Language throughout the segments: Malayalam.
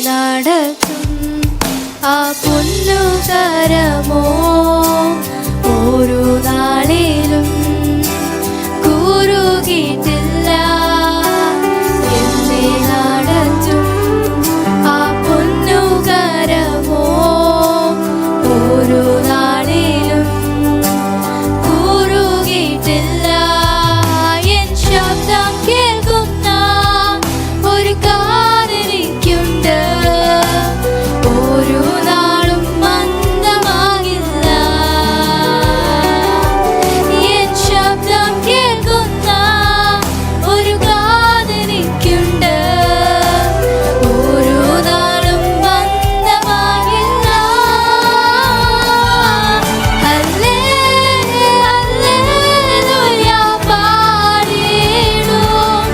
നടത്തും ആ പൊന്നുകരമോ ഓരോ നാളിലും കുറുകിയിട്ടില്ല. എന്നെ നടത്തും ആ പൊന്നുകരമോ ഓരോ നാളിലും കുറുകിയിട്ടില്ല. എൻ ശബ്ദം കേൾക്കുന്ന ഒരു കാതെനിക്കുണ്ട്, ഓരോ നാളും മന്ദമാകില്ല. എൻ ശബ്ദം കേൾക്കുന്ന ഒരു കാതെനിക്കുണ്ട്, ഓരോ നാളും മന്ദമാകില്ല. ഹല്ലേലൂയ പാടിടും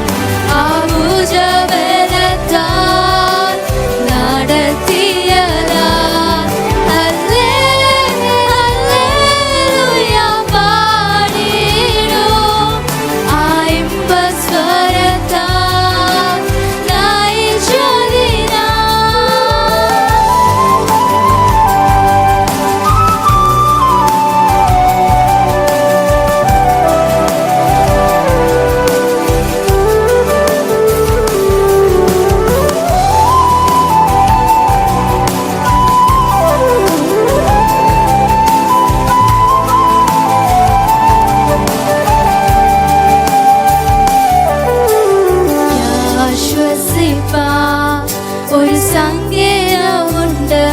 ആ ഭുജബലത്താൽ നടത്തിയതാൽ. ഹല്ലേലൂയ പാടിടും ആ ഇമ്പസ്വരത്താൽ നയിച്ചതിനാൽ. ആശ്വസിപ്പാൻ ഒരു സങ്കേതമുണ്ട്,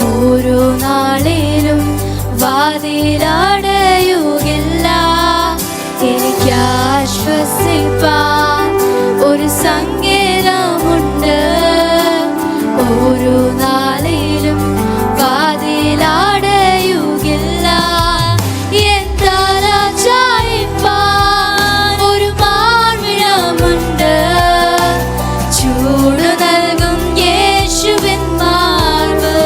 ഓരോ നാളിലും വാതിലടയുകില്ല. എനിക്ക് ആശ്വസിപ്പാൻ ഒരു സങ്കേതമുണ്ട്, ഓരോ നാളിലും വാതിലടയുകില്ല. എൻ തല ചായിപ്പാൻ ഒരു മാർവിടമുണ്ട്, ചൂട് നൽകും യേശുവിൻ മാർവ്.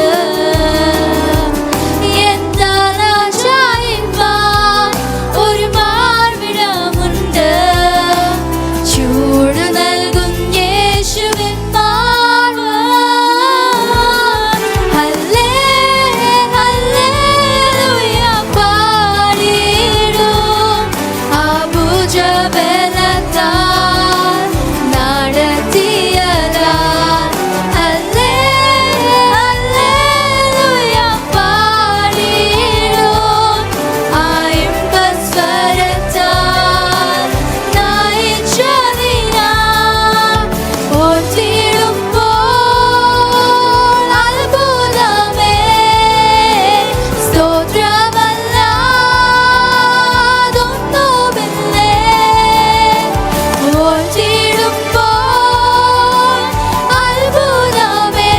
എൻ തല ചായിപ്പാൻ ഒരു മാർവിടമുണ്ട്, ചൂട് നൽകും യേശുവിൻ മാർവ്. ഹല്ലേലൂയ പാടിടും ആ ഭുജബലത്താൽ നടത്തിയതാൽ. ഹല്ലേലൂയ പാടിടും ആ ഇമ്പസ്വരത്താൽ നയിച്ചതിനാൽ. ഓർത്തിടുമ്പോൾ അത്ഭുതമേ സ്തോത്രമല്ലാതൊന്നുമില്ലേ. ഓർത്തിടുമ്പോൾ അത്ഭുതമേ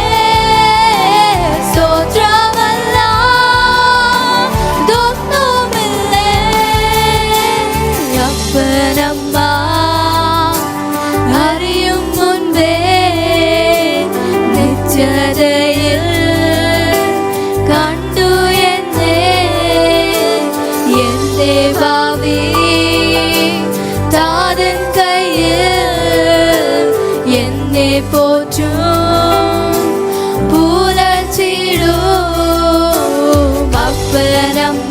സ്തോത്രമല്ലാതൊന്നുമില്ലേ. അപ്പനമ്മ അറിയും മുൻപേ നിത്യതയിൽ കണ്ടു എന്നെ. എന്റെ ഭാവി താതൻ കയ്യിൽ എന്നെ പോറ്റും പുലർച്ചിടും. അപ്പനമ്മ